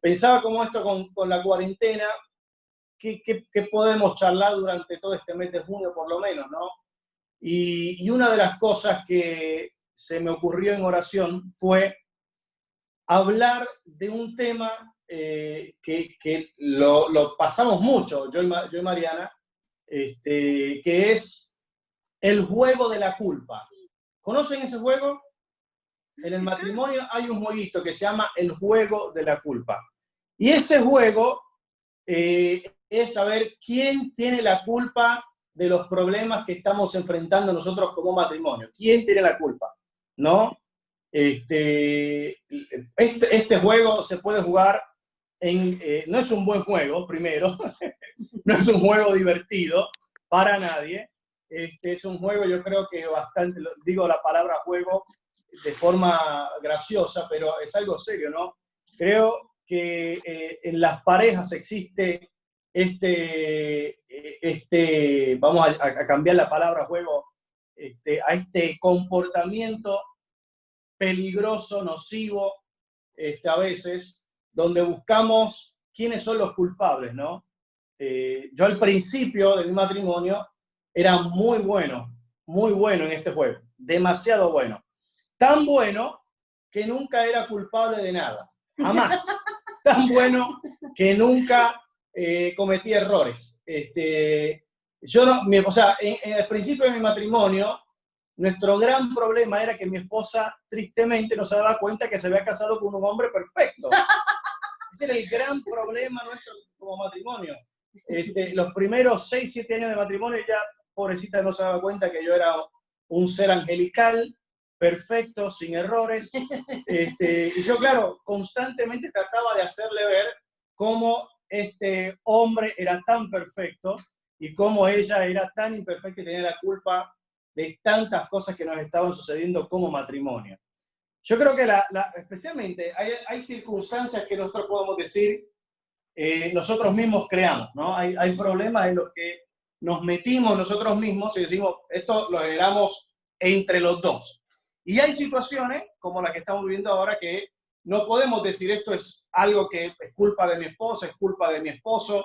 pensaba como esto con la cuarentena, ¿qué podemos charlar durante todo este mes de junio por lo menos, ¿no? Y una de las cosas que se me ocurrió en oración fue hablar de un tema que lo pasamos mucho, yo y Mariana, que es el juego de la culpa. ¿Conocen ese juego? En el matrimonio hay un jueguito que se llama el juego de la culpa. Y ese juego es saber quién tiene la culpa de los problemas que estamos enfrentando nosotros como matrimonio. ¿Quién tiene la culpa? ¿No? Este juego se puede jugar no es un buen juego, primero, no es un juego divertido para nadie. Es un juego, yo creo que bastante, digo la palabra juego de forma graciosa, pero es algo serio, ¿no? Creo que en las parejas existe vamos a cambiar la palabra juego, a este comportamiento peligroso, nocivo, a veces, donde buscamos quiénes son los culpables, ¿no? Yo al principio de mi matrimonio era muy bueno en este juego, demasiado bueno. Tan bueno que nunca era culpable de nada, jamás. Tan bueno que nunca cometí errores. Yo no, o sea, en el principio de mi matrimonio, nuestro gran problema era que mi esposa tristemente no se daba cuenta que se había casado con un hombre perfecto. Ese era el gran problema nuestro como matrimonio. Los primeros 6, 7 años de matrimonio ya, pobrecita, no se daba cuenta que yo era un ser angelical, perfecto, sin errores. Y yo, claro, constantemente trataba de hacerle ver cómo este hombre era tan perfecto y cómo ella era tan imperfecta y tenía la culpa de tantas cosas que nos estaban sucediendo como matrimonio. Yo creo que especialmente hay circunstancias que nosotros podemos decir nosotros mismos creamos, ¿no? Hay problemas en los que nos metimos nosotros mismos y decimos, esto lo generamos entre los dos. Y hay situaciones, como la que estamos viviendo ahora, que no podemos decir esto es algo que es culpa de mi esposa, es culpa de mi esposo.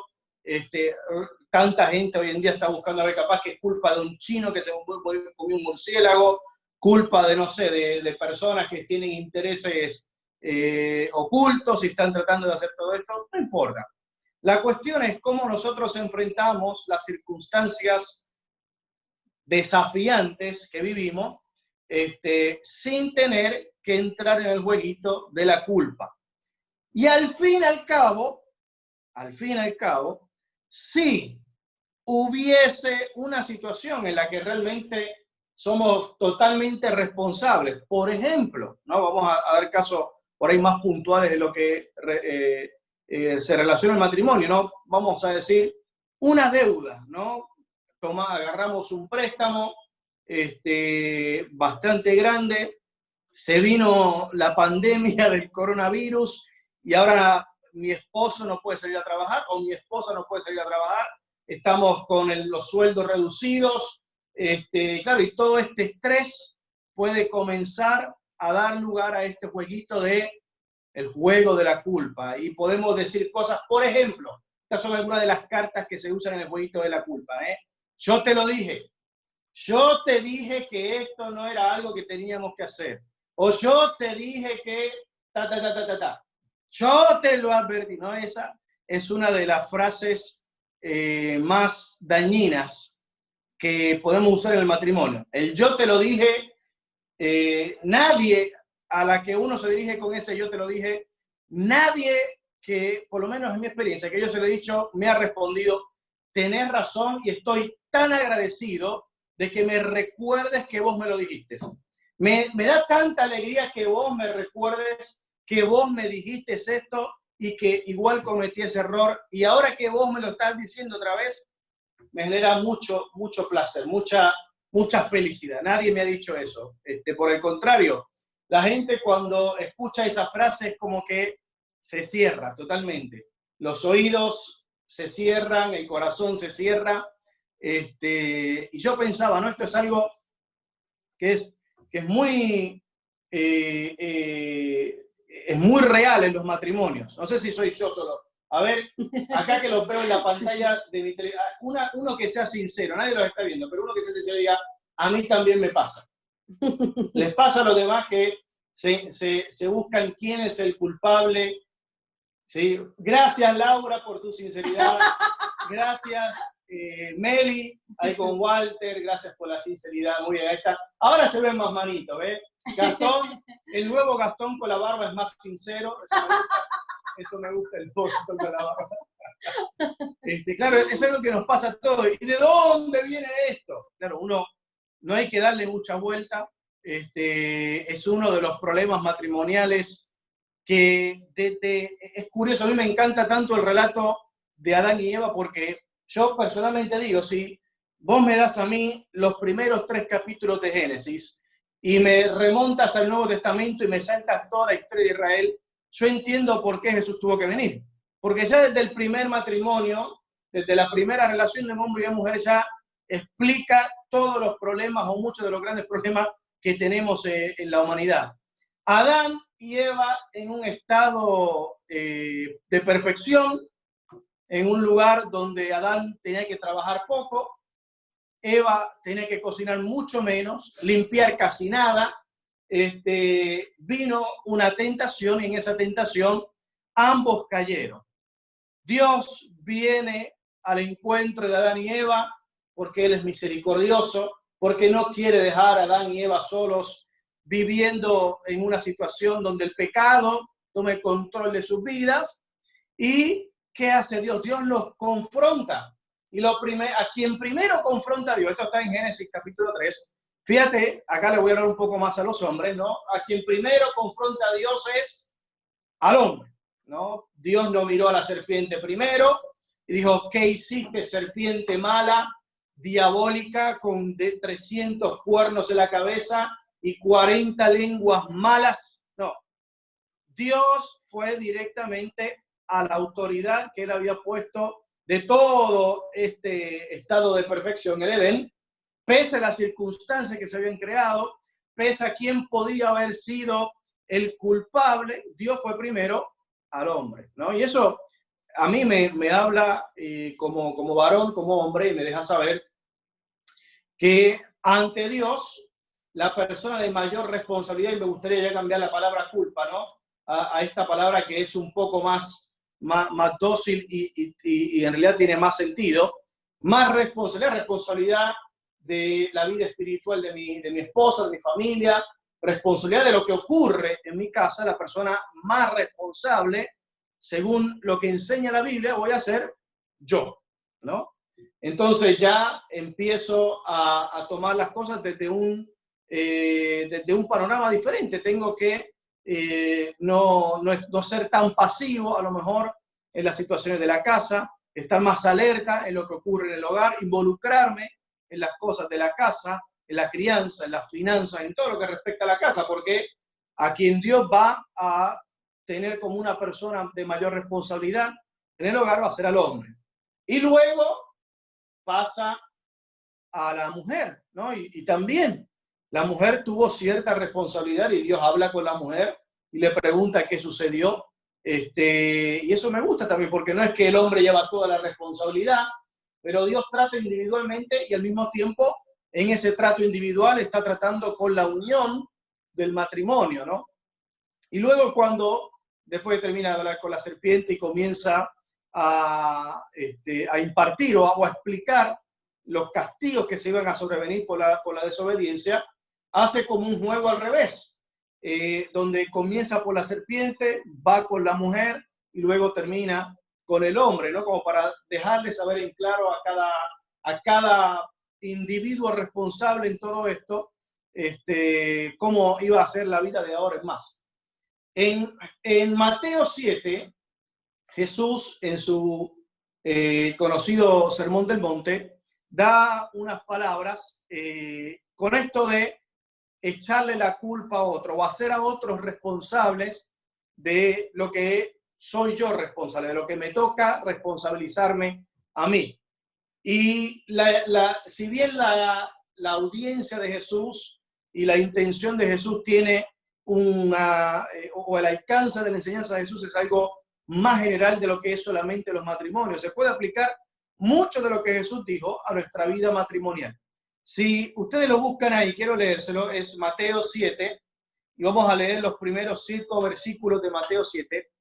Tanta gente hoy en día está buscando a ver capaz que es culpa de un chino que se comió un murciélago, culpa de, no sé, de personas que tienen intereses ocultos y están tratando de hacer todo esto, no importa. La cuestión es cómo nosotros enfrentamos las circunstancias desafiantes que vivimos sin tener que entrar en el jueguito de la culpa. Y al fin y al cabo, si hubiese una situación en la que realmente somos totalmente responsables, por ejemplo, ¿no? Vamos a dar casos por ahí más puntuales de lo que se relaciona al matrimonio, ¿no? Vamos a decir, una deuda, ¿no? Agarramos un préstamo bastante grande, se vino la pandemia del coronavirus y ahora mi esposo no puede salir a trabajar o mi esposa no puede salir a trabajar, estamos con los sueldos reducidos, claro, y todo este estrés puede comenzar a dar lugar a este jueguito de el juego de la culpa. Y podemos decir cosas, por ejemplo, estas son algunas de las cartas que se usan en el jueguito de la culpa. Yo te lo dije. Yo te dije que esto no era algo que teníamos que hacer. O yo te dije que Yo te lo advertí. No, esa es una de las frases más dañinas que podemos usar en el matrimonio. El yo te lo dije, nadie a la que uno se dirige con ese yo te lo dije, nadie que, por lo menos en mi experiencia, que yo se lo he dicho, me ha respondido, tenés razón y estoy tan agradecido de que me recuerdes que vos me lo dijiste. Me da tanta alegría que vos me recuerdes que vos me dijiste esto y que igual cometí ese error y ahora que vos me lo estás diciendo otra vez, me genera mucho placer, mucha felicidad. Nadie me ha dicho eso. Por el contrario, la gente cuando escucha esa frase es como que se cierra totalmente. Los oídos se cierran, el corazón se cierra. Y yo pensaba, ¿no? Esto es algo que es muy es muy real en los matrimonios. No sé si soy yo solo. A ver, acá que lo veo en la pantalla de mi televisión, uno que sea sincero, nadie lo está viendo, pero uno que sea sincero y diga, a mí también me pasa. Les pasa a los demás que se buscan quién es el culpable. ¿Sí? Gracias, Laura, por tu sinceridad. Gracias, Meli, ahí con Walter. Gracias por la sinceridad. Muy bien, ahí está. Ahora se ven más manitos, ¿ves? Gastón, el nuevo Gastón con la barba es más sincero. Eso me gusta el nuevo Gastón con la barba. Claro, es algo que nos pasa a todos. ¿Y de dónde viene esto? Claro, uno no hay que darle mucha vuelta. Es uno de los problemas matrimoniales que es curioso. A mí me encanta tanto el relato de Adán y Eva porque yo personalmente digo, si vos me das a mí los primeros 3 capítulos de Génesis y me remontas al Nuevo Testamento y me saltas toda la historia de Israel, yo entiendo por qué Jesús tuvo que venir. Porque ya desde el primer matrimonio, desde la primera relación de hombre y de mujer, ya explica todos los problemas o muchos de los grandes problemas que tenemos en la humanidad. Adán y Eva en un estado de perfección, en un lugar donde Adán tenía que trabajar poco, Eva tenía que cocinar mucho menos, limpiar casi nada. Vino una tentación y en esa tentación ambos cayeron. Dios viene al encuentro de Adán y Eva porque Él es misericordioso, porque no quiere dejar a Adán y Eva solos viviendo en una situación donde el pecado tome control de sus vidas. ¿Y qué hace Dios? Dios los confronta. Y a quien primero confronta a Dios, esto está en Génesis capítulo 3, fíjate, acá le voy a hablar un poco más a los hombres, ¿no? A quien primero confronta a Dios es al hombre, ¿no? Dios no miró a la serpiente primero y dijo, ¿qué hiciste, serpiente mala, diabólica, con 300 cuernos en la cabeza y 40 lenguas malas? No. Dios fue directamente a la autoridad que Él había puesto de todo este estado de perfección, el Edén, pese a las circunstancias que se habían creado, pese a quién podía haber sido el culpable, Dios fue primero al hombre, ¿no? Y eso a mí me habla como varón, como hombre, y me deja saber que ante Dios, la persona de mayor responsabilidad, y me gustaría ya cambiar la palabra culpa, ¿no? A esta palabra que es un poco más dócil y en realidad tiene más sentido, más responsabilidad de la vida espiritual de mi esposa, de mi familia, responsabilidad de lo que ocurre en mi casa. La persona más responsable, según lo que enseña la Biblia, voy a ser yo, ¿no? Entonces ya empiezo a tomar las cosas desde un panorama diferente. Tengo que no ser tan pasivo, a lo mejor, en las situaciones de la casa, estar más alerta en lo que ocurre en el hogar, involucrarme en las cosas de la casa, en la crianza, en las finanzas, en todo lo que respecta a la casa, porque a quien Dios va a tener como una persona de mayor responsabilidad en el hogar va a ser al hombre. Y luego pasa a la mujer, ¿no? Y también la mujer tuvo cierta responsabilidad y Dios habla con la mujer y le pregunta qué sucedió. Y eso me gusta también porque no es que el hombre lleva toda la responsabilidad, pero Dios trata individualmente y al mismo tiempo en ese trato individual está tratando con la unión del matrimonio, ¿no? Y luego cuando después termina de hablar con la serpiente y comienza a impartir o a explicar los castigos que se iban a sobrevenir por la desobediencia, hace como un juego al revés, donde comienza por la serpiente, va con la mujer y luego termina con el hombre, ¿no? Como para dejarle saber en claro a cada individuo responsable en todo esto, cómo iba a ser la vida de ahora en más. En Mateo 7, Jesús, en su conocido Sermón del Monte, da unas palabras con esto de echarle la culpa a otro o hacer a otros responsables de lo que soy yo responsable, de lo que me toca responsabilizarme a mí. Y si bien la audiencia de Jesús y la intención de Jesús tiene o el alcance de la enseñanza de Jesús es algo más general de lo que es solamente los matrimonios. Se puede aplicar mucho de lo que Jesús dijo a nuestra vida matrimonial. Si ustedes lo buscan ahí, quiero leérselo, es Mateo 7, y vamos a leer los primeros 5 versículos de Mateo 7.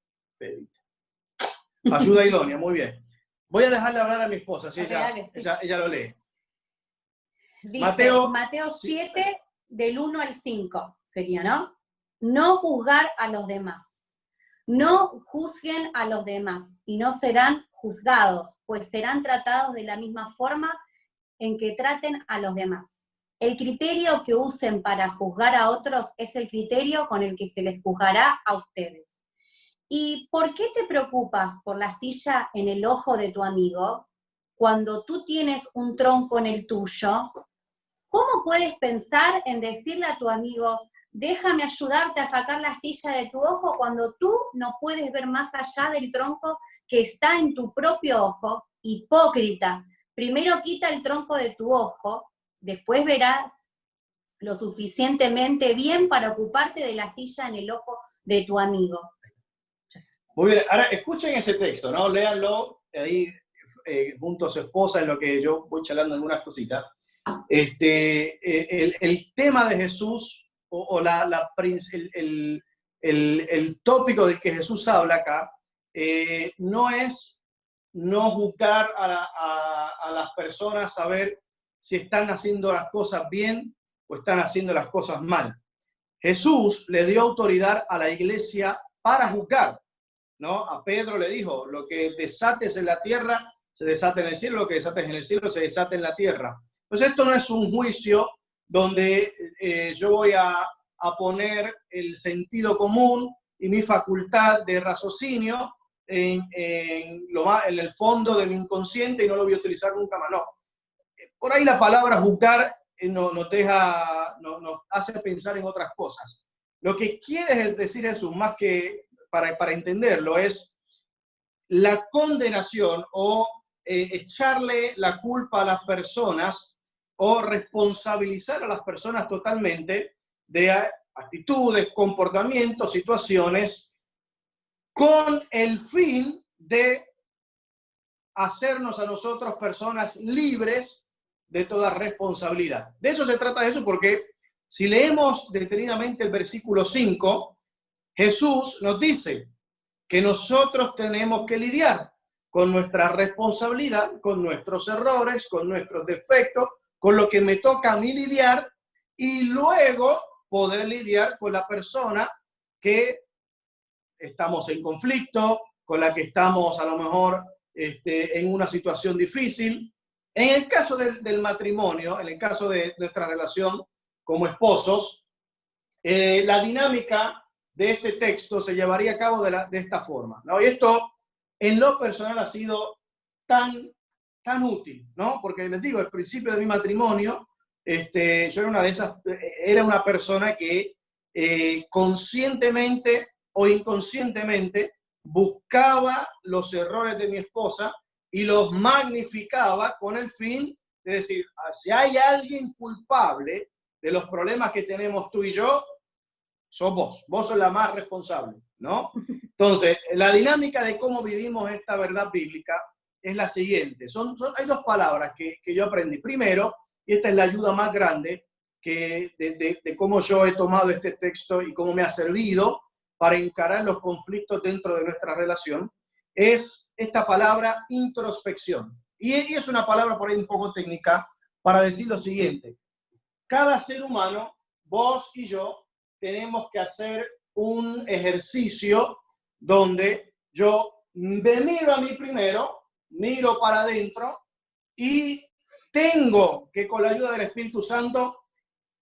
Ayuda idónea, muy bien. Voy a dejarle hablar a mi esposa, si ella lo lee. Dice Mateo 7, del 1 al 5, sería, ¿no? No juzgar a los demás. No juzguen a los demás, y no serán juzgados, pues serán tratados de la misma forma en que traten a los demás. El criterio que usen para juzgar a otros es el criterio con el que se les juzgará a ustedes. ¿Y por qué te preocupas por la astilla en el ojo de tu amigo cuando tú tienes un tronco en el tuyo? ¿Cómo puedes pensar en decirle a tu amigo, déjame ayudarte a sacar la astilla de tu ojo cuando tú no puedes ver más allá del tronco que está en tu propio ojo? Hipócrita, primero quita el tronco de tu ojo, después verás lo suficientemente bien para ocuparte de la astilla en el ojo de tu amigo. Muy bien, ahora escuchen ese texto, ¿no? Léanlo ahí junto a su esposa en lo que yo voy charlando algunas cositas. El tema de Jesús o el tópico del que Jesús habla acá no es no juzgar a las personas, saber si están haciendo las cosas bien o están haciendo las cosas mal. Jesús le dio autoridad a la iglesia para juzgar, ¿no? A Pedro le dijo, lo que desates en la tierra se desata en el cielo, lo que desates en el cielo se desata en la tierra. Pues esto no es un juicio donde yo voy a poner el sentido común y mi facultad de raciocinio en el fondo de mi inconsciente y no lo voy a utilizar nunca más. No. Por ahí la palabra juzgar nos hace pensar en otras cosas. Lo que quiere decir Jesús, más que para entenderlo, es la condenación o echarle la culpa a las personas o responsabilizar a las personas totalmente de actitudes, comportamientos, situaciones, con el fin de hacernos a nosotros personas libres de toda responsabilidad. De eso se trata eso, porque si leemos detenidamente el versículo 5, Jesús nos dice que nosotros tenemos que lidiar con nuestra responsabilidad, con nuestros errores, con nuestros defectos, con lo que me toca a mí lidiar, y luego poder lidiar con la persona que estamos en conflicto, con la que estamos a lo mejor en una situación difícil. En el caso del matrimonio, en el caso de nuestra relación como esposos, la dinámica de este texto se llevaría a cabo de esta forma, ¿no? Y esto en lo personal ha sido tan útil, ¿no? Porque les digo, al principio de mi matrimonio, yo era una persona que conscientemente o inconscientemente buscaba los errores de mi esposa y los magnificaba con el fin de decir, si hay alguien culpable de los problemas que tenemos tú y yo, sos vos sos la más responsable, ¿no? Entonces, la dinámica de cómo vivimos esta verdad bíblica es la siguiente. Hay dos palabras que yo aprendí. Primero, y esta es la ayuda más grande de cómo yo he tomado este texto y cómo me ha servido para encarar los conflictos dentro de nuestra relación, es esta palabra introspección. Y es una palabra por ahí un poco técnica para decir lo siguiente. Cada ser humano, vos y yo, tenemos que hacer un ejercicio donde yo me miro a mí primero, miro para adentro y tengo que con la ayuda del Espíritu Santo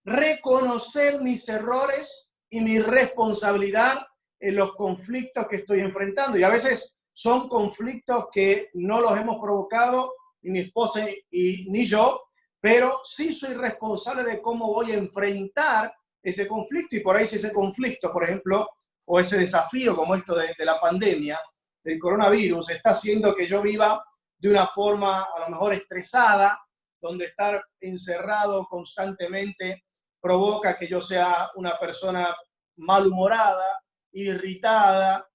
reconocer mis errores y mi responsabilidad en los conflictos que estoy enfrentando. Y a veces son conflictos que no los hemos provocado ni mi esposa ni yo, pero sí soy responsable de cómo voy a enfrentar ese conflicto. Y por ahí si ese conflicto, por ejemplo, o ese desafío como esto de la pandemia, del coronavirus, está haciendo que yo viva de una forma a lo mejor estresada, donde estar encerrado constantemente provoca que yo sea una persona malhumorada, irritada,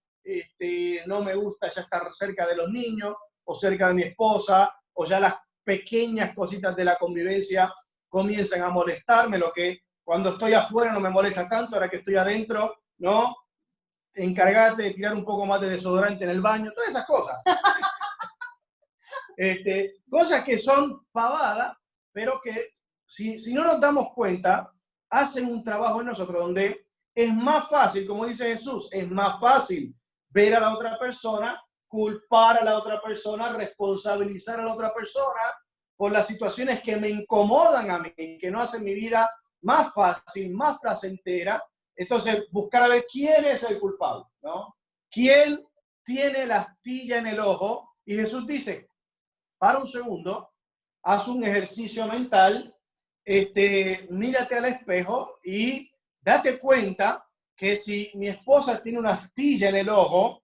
no me gusta ya estar cerca de los niños o cerca de mi esposa, o ya las pequeñas cositas de la convivencia comienzan a molestarme, lo que cuando estoy afuera no me molesta tanto, ahora que estoy adentro, ¿no? Encárgate de tirar un poco más de desodorante en el baño, todas esas cosas. Cosas que son pavadas, pero que si no nos damos cuenta, hacen un trabajo en nosotros donde es más fácil, como dice Jesús, es más fácil ver a la otra persona, culpar a la otra persona, responsabilizar a la otra persona por las situaciones que me incomodan a mí, que no hacen mi vida más fácil, más placentera. Entonces, buscar a ver quién es el culpable, ¿no? ¿Quién tiene la astilla en el ojo? Y Jesús dice, para un segundo, haz un ejercicio mental, mírate al espejo y date cuenta que si mi esposa tiene una astilla en el ojo,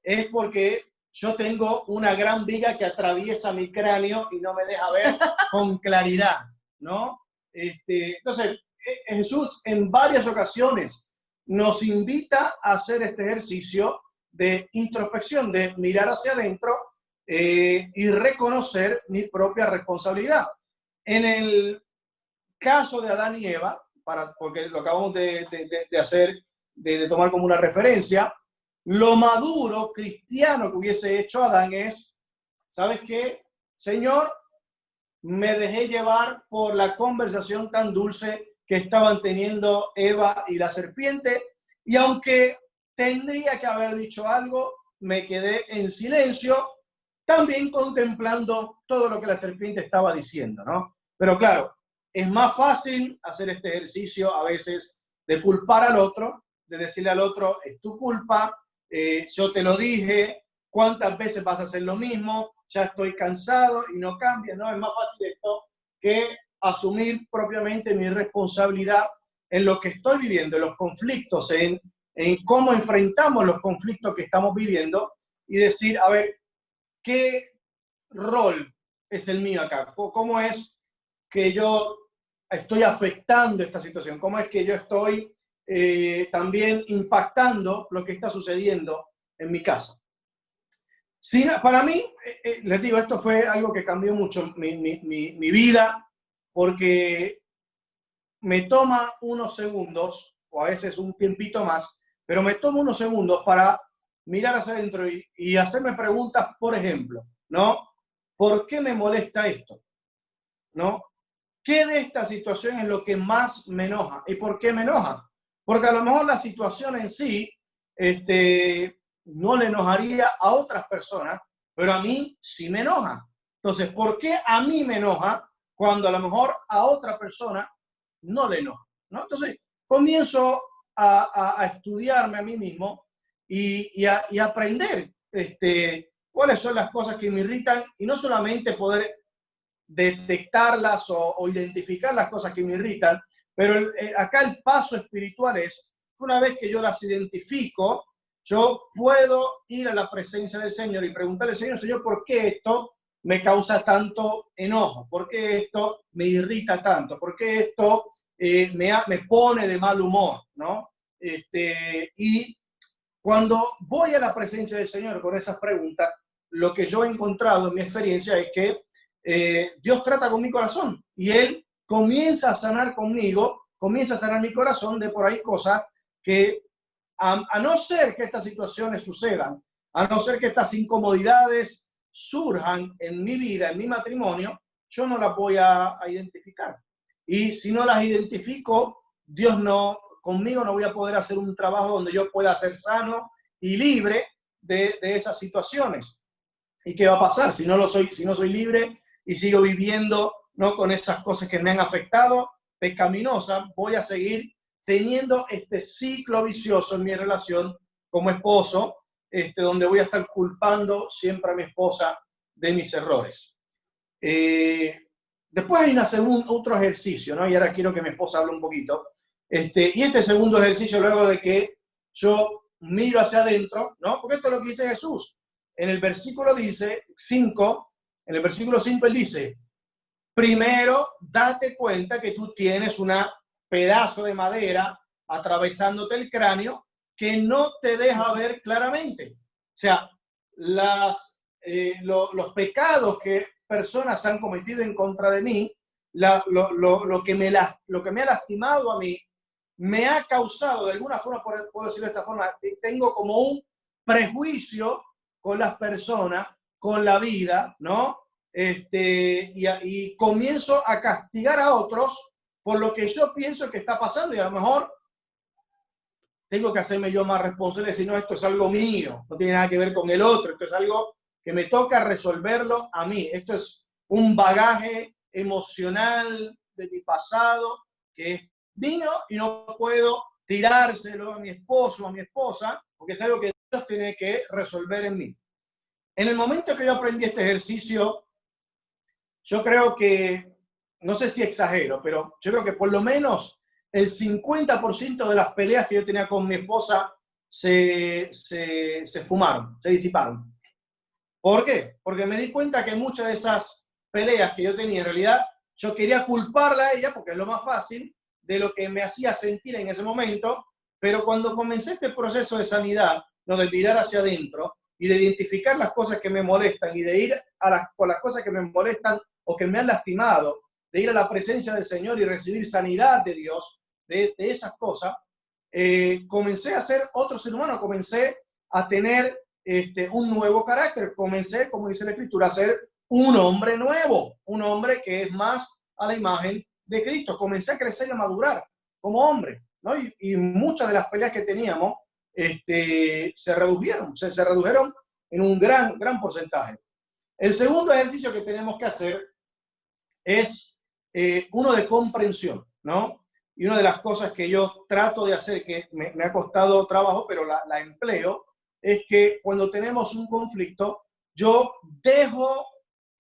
es porque yo tengo una gran viga que atraviesa mi cráneo y no me deja ver con claridad, ¿no? Entonces, Jesús en varias ocasiones nos invita a hacer este ejercicio de introspección, de mirar hacia adentro y reconocer mi propia responsabilidad. En el caso de Adán y Eva, porque lo acabamos de hacer, de tomar como una referencia, lo maduro cristiano que hubiese hecho Adán es, ¿sabes qué? Señor, me dejé llevar por la conversación tan dulce que estaban teniendo Eva y la serpiente, y aunque tendría que haber dicho algo, me quedé en silencio, también contemplando todo lo que la serpiente estaba diciendo, ¿no? Pero claro, es más fácil hacer este ejercicio a veces de culpar al otro, de decirle al otro, es tu culpa, yo te lo dije, ¿cuántas veces vas a hacer lo mismo? Ya estoy cansado y no cambias, ¿no? Es más fácil esto que asumir propiamente mi responsabilidad en lo que estoy viviendo, en los conflictos, en cómo enfrentamos los conflictos que estamos viviendo y decir, a ver, ¿qué rol es el mío acá? ¿Cómo es que yo estoy afectando esta situación? ¿Cómo es que yo estoy también impactando lo que está sucediendo en mi casa? Sí, para mí, les digo, esto fue algo que cambió mucho mi vida, porque me toma unos segundos, o a veces un tiempito más, pero me toma unos segundos para mirar hacia adentro y hacerme preguntas, por ejemplo, ¿no? ¿Por qué me molesta esto? ¿No? ¿Qué de esta situación es lo que más me enoja? ¿Y por qué me enoja? Porque a lo mejor la situación en sí no le enojaría a otras personas, pero a mí sí me enoja. Entonces, ¿por qué a mí me enoja cuando a lo mejor a otra persona no le enoja? ¿No? Entonces, comienzo a estudiarme a mí mismo y a aprender cuáles son las cosas que me irritan y no solamente poder detectarlas o identificar las cosas que me irritan, pero acá el paso espiritual es que una vez que yo las identifico, yo puedo ir a la presencia del Señor y preguntarle al Señor, Señor, ¿por qué esto me causa tanto enojo? ¿Por qué esto me irrita tanto? ¿Por qué esto me pone de mal humor? ¿No? Y cuando voy a la presencia del Señor con esas preguntas, lo que yo he encontrado en mi experiencia es que Dios trata con mi corazón y Él comienza a sanar conmigo, comienza a sanar mi corazón de por ahí cosas que a no ser que estas situaciones sucedan, a no ser que estas incomodidades surjan en mi vida, en mi matrimonio, yo no las voy a identificar. Y si no las identifico, Dios conmigo no voy a poder hacer un trabajo donde yo pueda ser sano y libre de esas situaciones. ¿Y qué va a pasar? Si no soy libre y sigo viviendo, ¿no?, con esas cosas que me han afectado, pecaminosas, voy a seguir teniendo este ciclo vicioso en mi relación como esposo, donde voy a estar culpando siempre a mi esposa de mis errores. Después hay otro ejercicio, ¿no? Y ahora quiero que mi esposa hable un poquito. Y este segundo ejercicio, luego de que yo miro hacia adentro, ¿no? Porque esto es lo que dice Jesús. En el versículo 5, él dice, primero date cuenta que tú tienes un pedazo de madera atravesándote el cráneo que no te deja ver claramente. O sea, los pecados que personas han cometido en contra de mí, lo que me ha lastimado a mí, me ha causado, de alguna forma, puedo decirlo de esta forma, tengo como un prejuicio con las personas, con la vida, ¿no? Y comienzo a castigar a otros por lo que yo pienso que está pasando, y a lo mejor tengo que hacerme yo más responsable, si no, esto es algo mío, no tiene nada que ver con el otro, esto es algo que me toca resolverlo a mí, esto es un bagaje emocional de mi pasado que vino y no puedo tirárselo a mi esposo o a mi esposa, porque es algo que Dios tiene que resolver en mí. En el momento que yo aprendí este ejercicio, yo creo que, no sé si exagero, pero yo creo que por lo menos el 50% de las peleas que yo tenía con mi esposa se fumaron, se disiparon. ¿Por qué? Porque me di cuenta que muchas de esas peleas que yo tenía, en realidad, yo quería culparla a ella, porque es lo más fácil, de lo que me hacía sentir en ese momento, pero cuando comencé este proceso de sanidad, no, de mirar hacia adentro y de identificar las cosas que me molestan y de ir por las cosas que me molestan o que me han lastimado, de ir a la presencia del Señor y recibir sanidad de Dios, de esas cosas, comencé a ser otro ser humano, comencé a tener un nuevo carácter, comencé, como dice la Escritura, a ser un hombre nuevo, un hombre que es más a la imagen de Cristo. Comencé a crecer y a madurar como hombre, ¿no? Y muchas de las peleas que teníamos se redujeron en un gran porcentaje. El segundo ejercicio que tenemos que hacer es uno de comprensión, ¿no? Y una de las cosas que yo trato de hacer, que me ha costado trabajo, pero la empleo, es que cuando tenemos un conflicto, yo dejo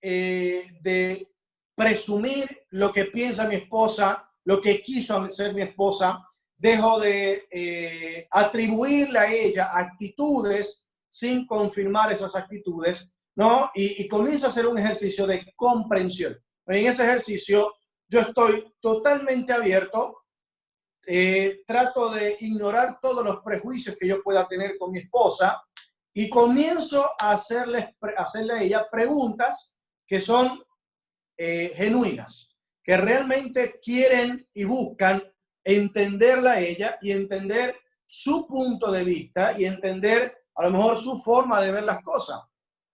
de presumir lo que piensa mi esposa, lo que quiso ser mi esposa, dejo de atribuirle a ella actitudes sin confirmar esas actitudes, ¿no? Y comienzo a hacer un ejercicio de comprensión. En ese ejercicio yo estoy totalmente abierto, trato de ignorar todos los prejuicios que yo pueda tener con mi esposa y comienzo a hacerle a ella preguntas que son genuinas, que realmente quieren y buscan entenderla a ella y entender su punto de vista y entender a lo mejor su forma de ver las cosas.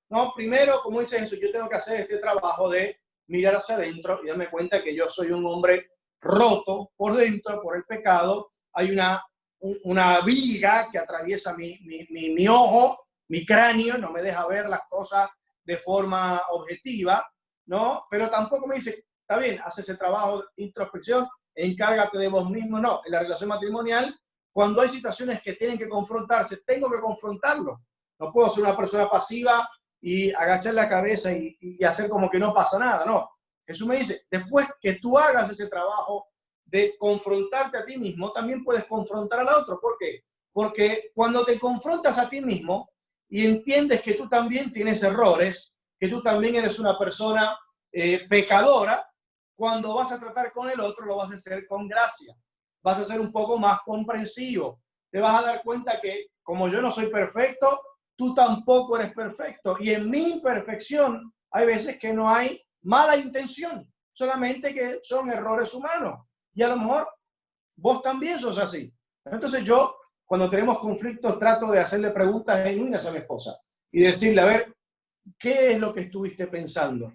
No, primero, como dice Jesús, yo tengo que hacer este trabajo de mirar hacia adentro y darme cuenta que yo soy un hombre roto por dentro por el pecado. Hay una viga que atraviesa mi ojo, mi cráneo, no me deja ver las cosas de forma objetiva, ¿no? Pero tampoco me dice, está bien, haz ese trabajo de introspección, encárgate de vos mismo. No, en la relación matrimonial, cuando hay situaciones que tienen que confrontarse, tengo que confrontarlo. No puedo ser una persona pasiva y agachar la cabeza y hacer como que no pasa nada, no. Jesús me dice, después que tú hagas ese trabajo de confrontarte a ti mismo, también puedes confrontar al otro. ¿Por qué? Porque cuando te confrontas a ti mismo y entiendes que tú también tienes errores, que tú también eres una persona pecadora, cuando vas a tratar con el otro lo vas a hacer con gracia, vas a ser un poco más comprensivo, te vas a dar cuenta que como yo no soy perfecto, tú tampoco eres perfecto, y en mi imperfección hay veces que no hay mala intención, solamente que son errores humanos, y a lo mejor vos también sos así. Entonces yo, cuando tenemos conflictos, trato de hacerle preguntas genuinas a mi esposa y decirle, a ver, ¿qué es lo que estuviste pensando?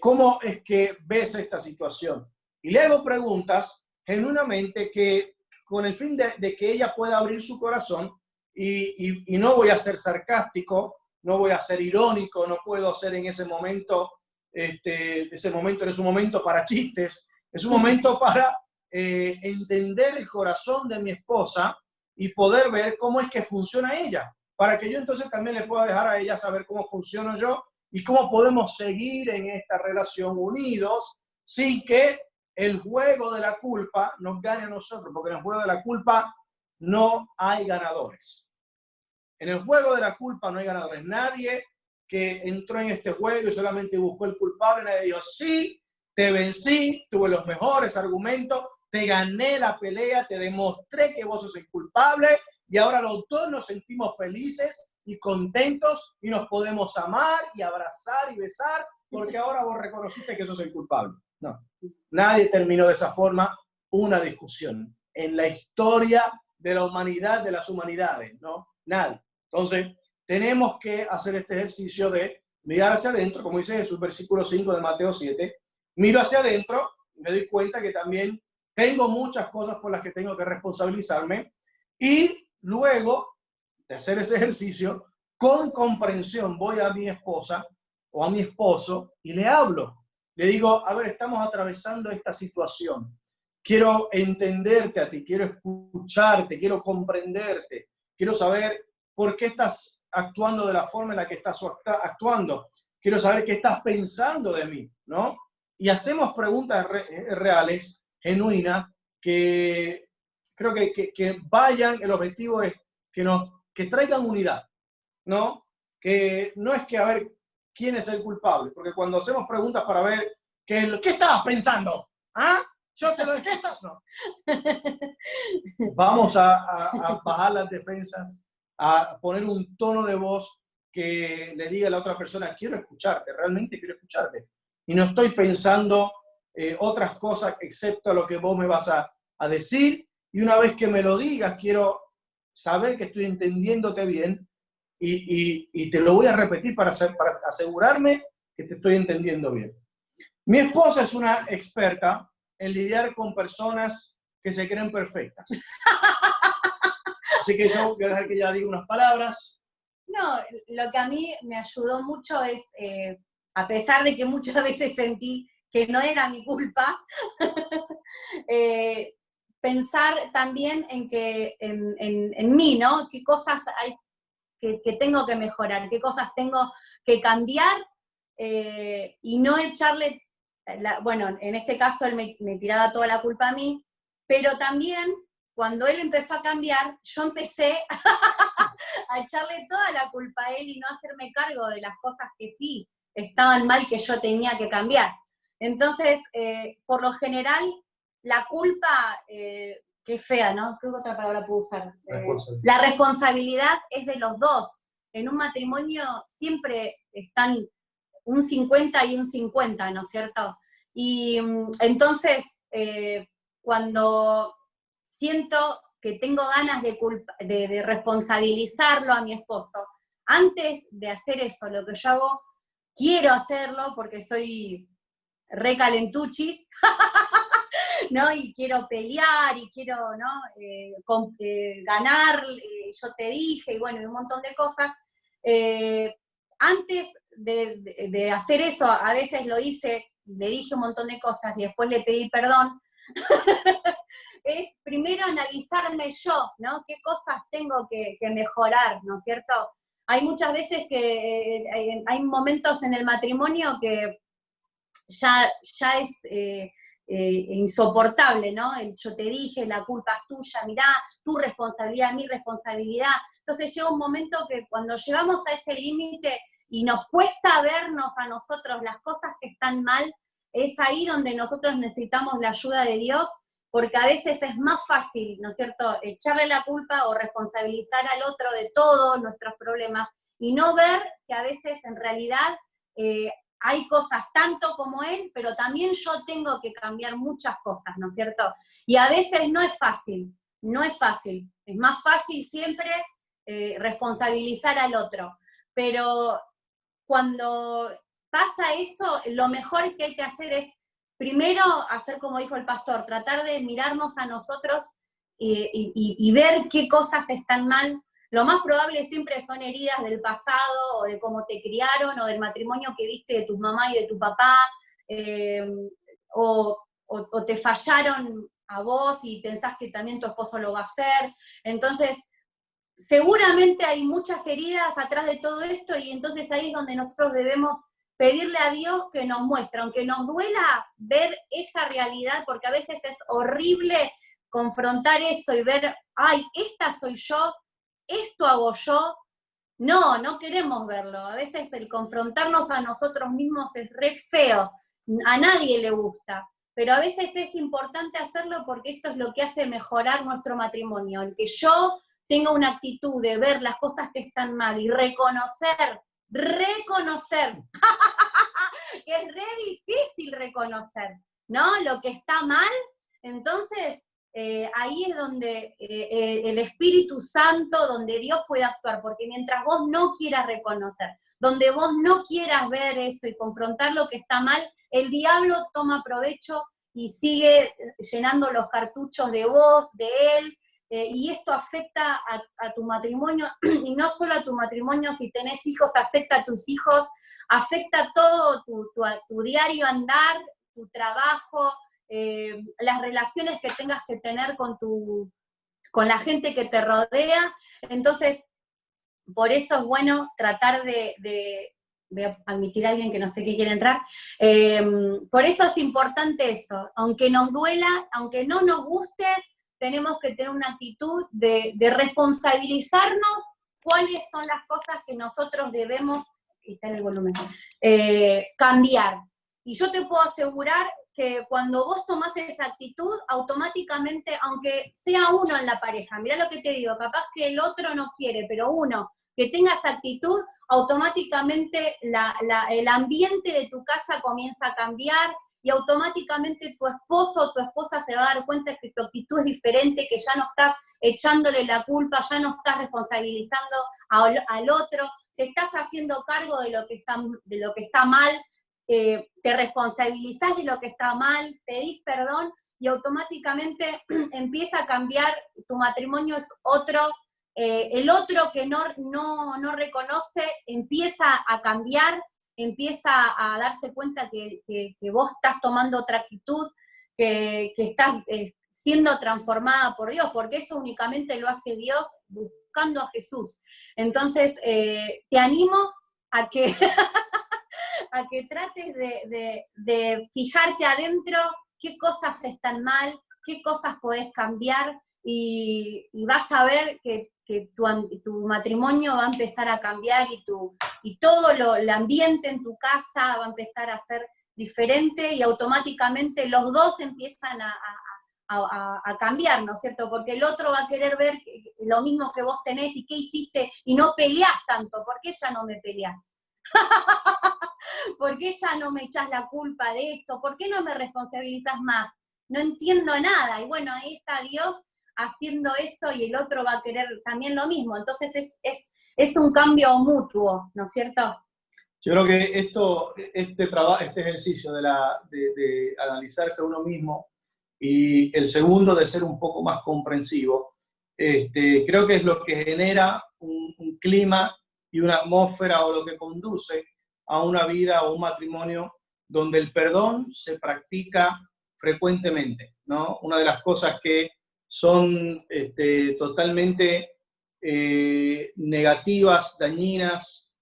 ¿Cómo es que ves esta situación? Y le hago preguntas genuinamente que con el fin de que ella pueda abrir su corazón y no voy a ser sarcástico, no voy a ser irónico, no puedo ser en ese momento, no es un momento para chistes, es un momento para entender el corazón de mi esposa y poder ver cómo es que funciona ella, para que yo entonces también le pueda dejar a ella saber cómo funciono yo y cómo podemos seguir en esta relación unidos sin que el juego de la culpa nos gane a nosotros, porque en el juego de la culpa no hay ganadores. En el juego de la culpa no hay ganadores. Nadie que entró en este juego y solamente buscó el culpable, nadie dijo, sí, te vencí, tuve los mejores argumentos, te gané la pelea, te demostré que vos sos el culpable y ahora los dos nos sentimos felices y contentos y nos podemos amar y abrazar y besar porque ahora vos reconociste que sos el culpable. No, nadie terminó de esa forma una discusión en la historia de la humanidad, de las humanidades, ¿no? Nadie. Entonces, tenemos que hacer este ejercicio de mirar hacia adentro, como dice Jesús, versículo 5 de Mateo 7. Miro hacia adentro y me doy cuenta que también tengo muchas cosas por las que tengo que responsabilizarme y luego de hacer ese ejercicio, con comprensión voy a mi esposa o a mi esposo y le hablo. Le digo, a ver, estamos atravesando esta situación. Quiero entenderte a ti, quiero escucharte, quiero comprenderte, quiero saber por qué estás actuando de la forma en la que estás actuando. Quiero saber qué estás pensando de mí, ¿no? Y hacemos preguntas reales, genuinas, que creo que vayan, el objetivo es que traigan unidad, ¿no? Que no es que a ver quién es el culpable, porque cuando hacemos preguntas para ver qué estabas pensando, ¿ah? Yo te lo dije, no. Vamos a bajar las defensas, a poner un tono de voz que le diga a la otra persona, quiero escucharte, realmente quiero escucharte. Y no estoy pensando otras cosas excepto lo que vos me vas a decir. Y una vez que me lo digas, quiero saber que estoy entendiéndote bien y te lo voy a repetir para asegurarme que te estoy entendiendo bien. Mi esposa es una experta en lidiar con personas que se creen perfectas. Así que yo voy a dejar que ella diga unas palabras. No, lo que a mí me ayudó mucho es, a pesar de que muchas veces sentí que no era mi culpa, pensar también en que en mí, ¿no? Qué cosas hay que tengo que mejorar, qué cosas tengo que cambiar y no echarle, bueno, en este caso él me tiraba toda la culpa a mí, pero también cuando él empezó a cambiar, yo empecé a echarle toda la culpa a él y no hacerme cargo de las cosas que sí estaban mal que yo tenía que cambiar. Entonces, por lo general, la culpa, qué fea, ¿no? ¿Qué otra palabra puedo usar? La responsabilidad es de los dos. En un matrimonio siempre están un 50 y un 50, ¿no es cierto? Y entonces, cuando siento que tengo ganas de responsabilizarlo a mi esposo, antes de hacer eso, lo que yo hago, quiero hacerlo porque soy re calentuchis, ¿no? Y quiero pelear y quiero, ¿no? Ganar, yo te dije, y bueno, y un montón de cosas. Antes de hacer eso, a veces lo hice, le dije un montón de cosas y después le pedí perdón. Es primero analizarme yo, ¿no? ¿Qué cosas tengo que mejorar, ¿no es cierto? Hay muchas veces que hay momentos en el matrimonio que ya es insoportable, ¿no? El yo te dije, la culpa es tuya, mirá, tu responsabilidad, mi responsabilidad. Entonces llega un momento que cuando llegamos a ese límite y nos cuesta vernos a nosotros las cosas que están mal, es ahí donde nosotros necesitamos la ayuda de Dios, porque a veces es más fácil, ¿no es cierto?, echarle la culpa o responsabilizar al otro de todos nuestros problemas y no ver que a veces en realidad hay cosas tanto como él, pero también yo tengo que cambiar muchas cosas, ¿no es cierto? Y a veces no es fácil, no es fácil. Es más fácil siempre responsabilizar al otro. Pero cuando pasa eso, lo mejor que hay que hacer es, primero, hacer como dijo el pastor, tratar de mirarnos a nosotros y ver qué cosas están mal. Lo más probable siempre son heridas del pasado, o de cómo te criaron, o del matrimonio que viste de tu mamá y de tu papá, o te fallaron a vos y pensás que también tu esposo lo va a hacer. Entonces, seguramente hay muchas heridas atrás de todo esto, y entonces ahí es donde nosotros debemos pedirle a Dios que nos muestre, aunque nos duela ver esa realidad, porque a veces es horrible confrontar eso y ver, ay, esta soy yo, esto hago yo. No queremos verlo. A veces el confrontarnos a nosotros mismos es re feo, a nadie le gusta. pero a veces es importante hacerlo porque esto es lo que hace mejorar nuestro matrimonio, el que yo tenga una actitud de ver las cosas que están mal y reconocer, que es re difícil reconocer, ¿no? Lo que está mal, entonces ahí es donde el Espíritu Santo, donde Dios puede actuar, porque mientras vos no quieras reconocer, donde vos no quieras ver eso y confrontar lo que está mal, el diablo toma provecho y sigue llenando los cartuchos de vos, de él, y esto afecta a tu matrimonio, y no solo a tu matrimonio, si tenés hijos, afecta a tus hijos, afecta todo tu diario andar, tu trabajo, las relaciones que tengas que tener con la gente que te rodea. Entonces, por eso es bueno tratar voy a admitir a alguien que no sé qué quiere entrar, por eso es importante eso, aunque nos duela, aunque no nos guste, tenemos que tener una actitud de responsabilizarnos cuáles son las cosas que nosotros debemos, está en el volumen, cambiar. Y yo te puedo asegurar que cuando vos tomás esa actitud, automáticamente, aunque sea uno en la pareja, mirá lo que te digo, capaz que el otro no quiere, pero uno que tenga esa actitud, automáticamente el ambiente de tu casa comienza a cambiar y automáticamente tu esposo o tu esposa se va a dar cuenta que tu actitud es diferente, que ya no estás echándole la culpa, ya no estás responsabilizando al otro, te estás haciendo cargo de lo que está mal, te responsabilizás de lo que está mal, pedís perdón y automáticamente empieza a cambiar, tu matrimonio es otro, el otro que no reconoce empieza a cambiar, empieza a darse cuenta que vos estás tomando otra actitud, que estás siendo transformada por Dios, porque eso únicamente lo hace Dios buscando a Jesús. Entonces, te animo a que, a que trates de fijarte adentro qué cosas están mal, qué cosas podés cambiar, y vas a ver que tu matrimonio va a empezar a cambiar y todo el ambiente en tu casa va a empezar a ser diferente y automáticamente los dos empiezan a cambiar, ¿no es cierto? Porque el otro va a querer ver lo mismo que vos tenés y qué hiciste y no peleás tanto. ¿Por qué ya no me peleás? ¿Por qué ya no me echás la culpa de esto? ¿Por qué no me responsabilizás más? No entiendo nada. Y bueno, ahí está Dios haciendo eso y el otro va a querer también lo mismo. Entonces es un cambio mutuo, ¿no es cierto? Yo creo que este ejercicio de analizarse a uno mismo y el segundo de ser un poco más comprensivo, creo que es lo que genera un clima y una atmósfera o lo que conduce a una vida o un matrimonio donde el perdón se practica frecuentemente, ¿no? Una de las cosas que son totalmente negativas, dañinas,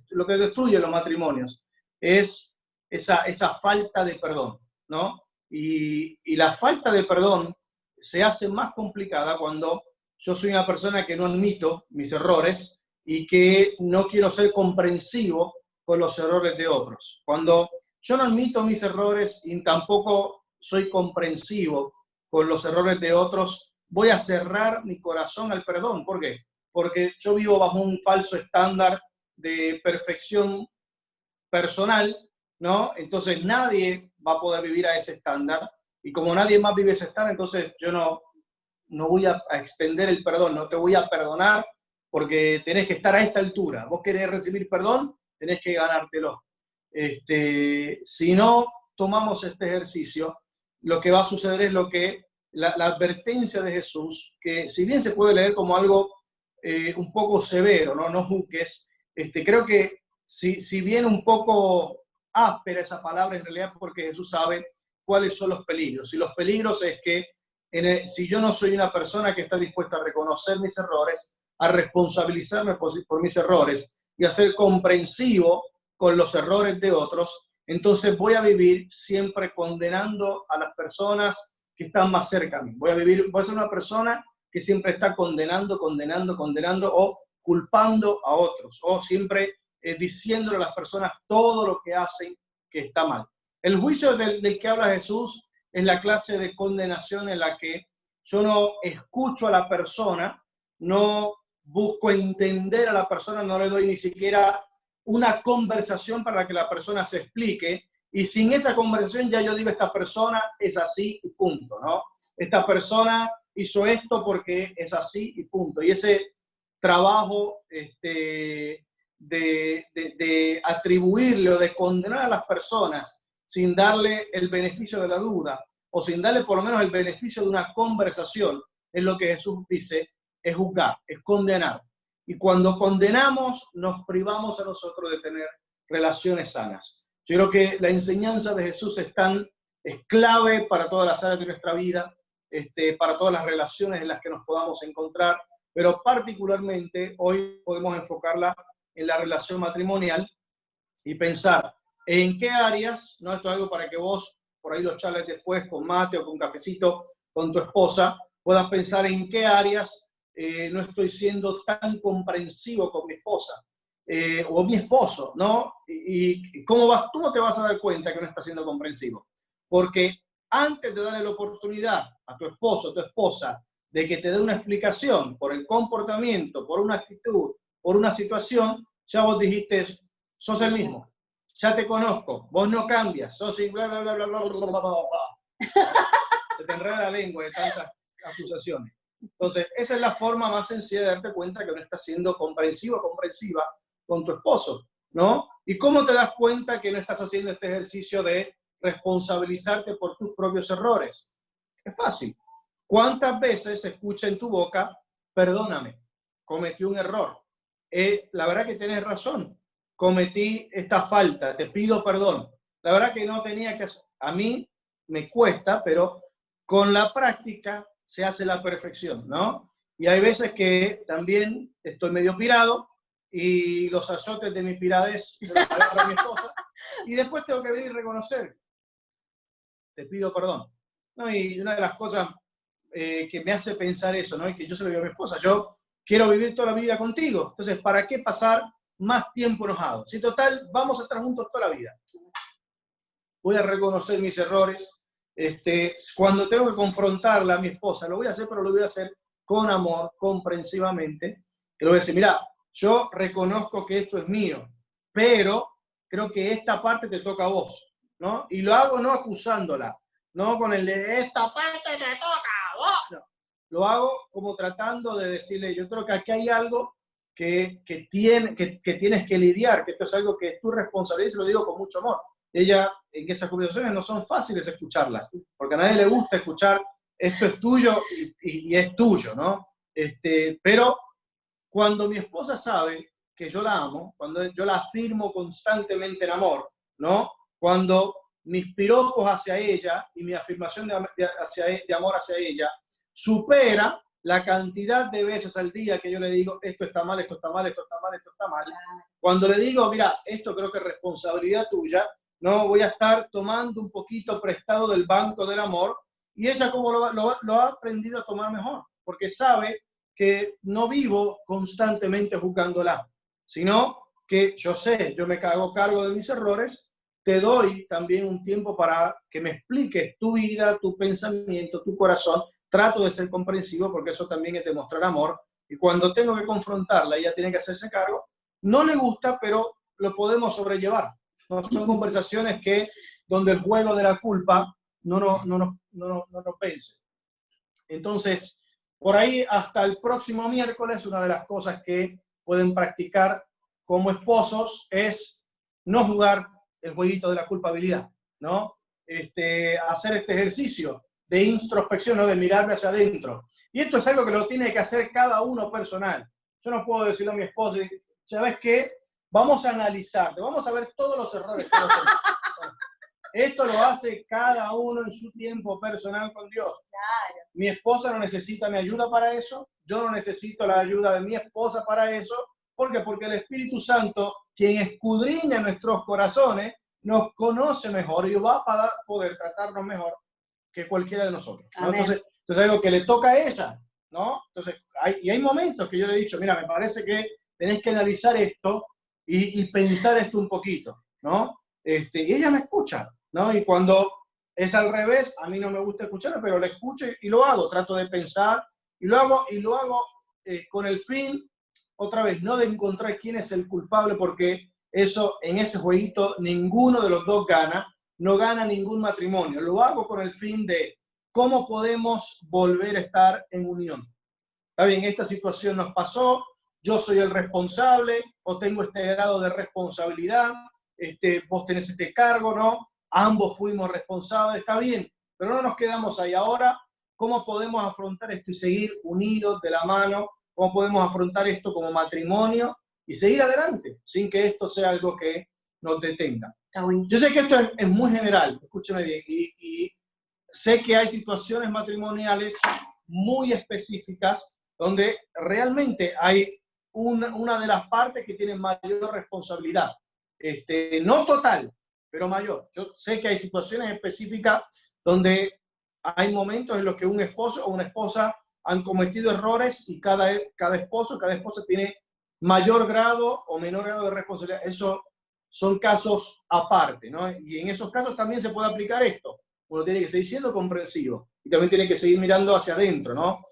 lo que destruye los matrimonios es esa falta de perdón, ¿no? Y la falta de perdón se hace más complicada cuando yo soy una persona que no admito mis errores y que no quiero ser comprensivo con los errores de otros. Cuando yo no admito mis errores y tampoco soy comprensivo con los errores de otros, voy a cerrar mi corazón al perdón. ¿Por qué? Porque yo vivo bajo un falso estándar de perfección personal, ¿no? Entonces nadie va a poder vivir a ese estándar y como nadie más vive ese estándar, entonces yo no voy a extender el perdón, no te voy a perdonar porque tenés que estar a esta altura. Vos querés recibir perdón, tenés que ganártelo. Si no tomamos este ejercicio, lo que va a suceder es lo que la advertencia de Jesús, que si bien se puede leer como algo un poco severo, no juzgues, creo que si bien un poco áspera esa palabra, en realidad porque Jesús sabe cuáles son los peligros. Y los peligros es que si yo no soy una persona que está dispuesta a reconocer mis errores, a responsabilizarme por mis errores y a ser comprensivo con los errores de otros, entonces voy a vivir siempre condenando a las personas que están más cerca a mí. Voy a ser una persona que siempre está condenando o culpando a otros, o siempre diciéndole a las personas todo lo que hacen que está mal. El juicio del que habla Jesús es la clase de condenación en la que yo no escucho a la persona, no busco entender a la persona, no le doy ni siquiera una conversación para que la persona se explique, y sin esa conversación ya yo digo, esta persona es así y punto, ¿no? Esta persona hizo esto porque es así y punto. Y ese trabajo de atribuirle o de condenar a las personas sin darle el beneficio de la duda o sin darle por lo menos el beneficio de una conversación, es lo que Jesús dice, es juzgar, es condenar. Y cuando condenamos, nos privamos a nosotros de tener relaciones sanas. Yo creo que la enseñanza de Jesús es clave para todas las áreas de nuestra vida, para todas las relaciones en las que nos podamos encontrar, pero particularmente hoy podemos enfocarla en la relación matrimonial y pensar en qué áreas, ¿no? Esto es algo para que vos, por ahí lo charles después con mate o con cafecito con tu esposa, puedas pensar en qué áreas no estoy siendo tan comprensivo con mi esposa o mi esposo, ¿no? Y cómo te vas a dar cuenta que no estás siendo comprensivo. Porque antes de darle la oportunidad a tu esposo o tu esposa de que te dé una explicación por el comportamiento, por una actitud, por una situación, ya vos dijiste, sos el mismo, ya te conozco, vos no cambias, sos bla, bla, bla, bla, bla, bla, bla, bla. Se te enreda la lengua de tantas acusaciones. Entonces, esa es la forma más sencilla de darte cuenta que no estás siendo comprensivo o comprensiva con tu esposo, ¿no? ¿Y cómo te das cuenta que no estás haciendo este ejercicio de responsabilizarte por tus propios errores? Es fácil. ¿Cuántas veces se escucha en tu boca, perdóname, cometí un error? La verdad que tienes razón, cometí esta falta, te pido perdón. La verdad que no tenía que hacer. A mí me cuesta, pero con la práctica se hace la perfección, ¿no? Y hay veces que también estoy medio pirado y los azotes de mi piradez me los agarra mi esposa y después tengo que venir y reconocer, te pido perdón, ¿no? Y una de las cosas que me hace pensar eso, ¿no? Y que yo se lo digo a mi esposa, yo quiero vivir toda la vida contigo, entonces, ¿para qué pasar más tiempo enojado? Si total, vamos a estar juntos toda la vida. Voy a reconocer mis errores. Cuando tengo que confrontarla a mi esposa, lo voy a hacer, pero lo voy a hacer con amor, comprensivamente. Y le voy a decir, mira, yo reconozco que esto es mío, pero creo que esta parte te toca a vos, ¿no? Y lo hago no acusándola, no con el de esta parte te toca a vos, no. Lo hago como tratando de decirle, yo creo que aquí hay algo que tienes que lidiar, que esto es algo que es tu responsabilidad, y se lo digo con mucho amor. Ella, en esas conversaciones no son fáciles escucharlas, porque a nadie le gusta escuchar esto es tuyo y es tuyo, ¿no? Pero cuando mi esposa sabe que yo la amo, cuando yo la afirmo constantemente en amor, ¿no? Cuando mis piropos hacia ella y mi afirmación de amor hacia ella supera la cantidad de veces al día que yo le digo, esto está mal, esto está mal, esto está mal, esto está mal. Cuando le digo, mira, esto creo que es responsabilidad tuya, no voy a estar tomando un poquito prestado del banco del amor, y ella como lo ha aprendido a tomar mejor, porque sabe que no vivo constantemente juzgándola, sino que yo sé, yo me hago cargo de mis errores, te doy también un tiempo para que me expliques tu vida, tu pensamiento, tu corazón, trato de ser comprensivo porque eso también es demostrar amor, y cuando tengo que confrontarla, ella tiene que hacerse cargo, no le gusta, pero lo podemos sobrellevar. No son conversaciones donde el juego de la culpa no nos pense. Entonces, por ahí hasta el próximo miércoles, una de las cosas que pueden practicar como esposos es no jugar el jueguito de la culpabilidad, ¿no? Hacer este ejercicio de introspección, ¿no? De mirarme hacia adentro. Y esto es algo que lo tiene que hacer cada uno personal. Yo no puedo decirle a mi esposo, ¿sabes qué? Vamos a analizarte, vamos a ver todos los errores que tenemos. Esto lo hace cada uno en su tiempo personal con Dios. Claro. Mi esposa no necesita mi ayuda para eso, yo no necesito la ayuda de mi esposa para eso. ¿Por qué? Porque el Espíritu Santo, quien escudriña nuestros corazones, nos conoce mejor y va a poder tratarnos mejor que cualquiera de nosotros, ¿no? Entonces es algo que le toca a ella, ¿no? Entonces, hay momentos que yo le he dicho, mira, me parece que tenés que analizar esto y pensar esto un poquito, ¿no? Y ella me escucha, ¿no? Y cuando es al revés, a mí no me gusta escucharlo, pero lo escucho y lo hago, trato de pensar y lo hago con el fin, otra vez, no de encontrar quién es el culpable, porque eso, en ese jueguito, ninguno de los dos gana, no gana ningún matrimonio. Lo hago con el fin de cómo podemos volver a estar en unión. Está bien, esta situación nos pasó, yo soy el responsable, o tengo este grado de responsabilidad, vos tenés este cargo, ¿no? Ambos fuimos responsables, está bien, pero no nos quedamos ahí. Ahora, ¿cómo podemos afrontar esto y seguir unidos de la mano? ¿Cómo podemos afrontar esto como matrimonio y seguir adelante sin que esto sea algo que nos detenga? Yo sé que esto es muy general, escúchame bien, y sé que hay situaciones matrimoniales muy específicas donde realmente hay una de las partes que tiene mayor responsabilidad. No total, pero mayor. Yo sé que hay situaciones específicas donde hay momentos en los que un esposo o una esposa han cometido errores y cada esposo, cada esposa tiene mayor grado o menor grado de responsabilidad. Eso son casos aparte, ¿no? Y en esos casos también se puede aplicar esto. Uno tiene que seguir siendo comprensivo y también tiene que seguir mirando hacia adentro, ¿no?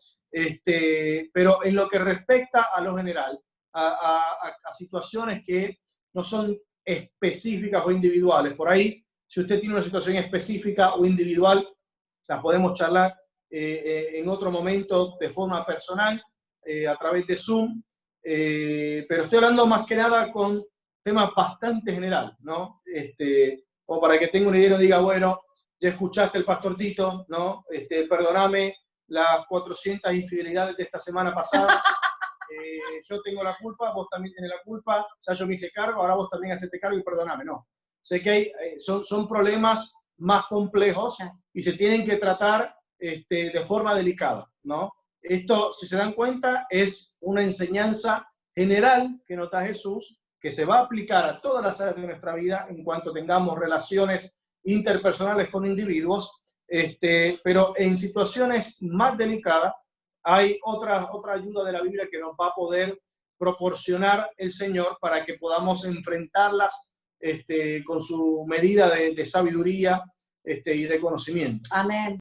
Pero en lo que respecta a lo general, a situaciones que no son específicas o individuales, por ahí, si usted tiene una situación específica o individual, la podemos charlar en otro momento de forma personal, a través de Zoom, pero estoy hablando más que nada con temas bastante general, ¿no? O para que tenga una idea y no diga, bueno, ya escuchaste el pastor Tito, ¿no? Perdóname las 400 infidelidades de esta semana pasada, yo tengo la culpa, vos también tenés la culpa, ya yo me hice cargo, ahora vos también hacete cargo y perdóname, no. Sé que son problemas más complejos y se tienen que tratar de forma delicada, ¿no? Esto, si se dan cuenta, es una enseñanza general que nos da Jesús, que se va a aplicar a todas las áreas de nuestra vida en cuanto tengamos relaciones interpersonales con individuos, pero en situaciones más delicadas hay otra ayuda de la Biblia que nos va a poder proporcionar el Señor para que podamos enfrentarlas con su medida de sabiduría y de conocimiento. Amén.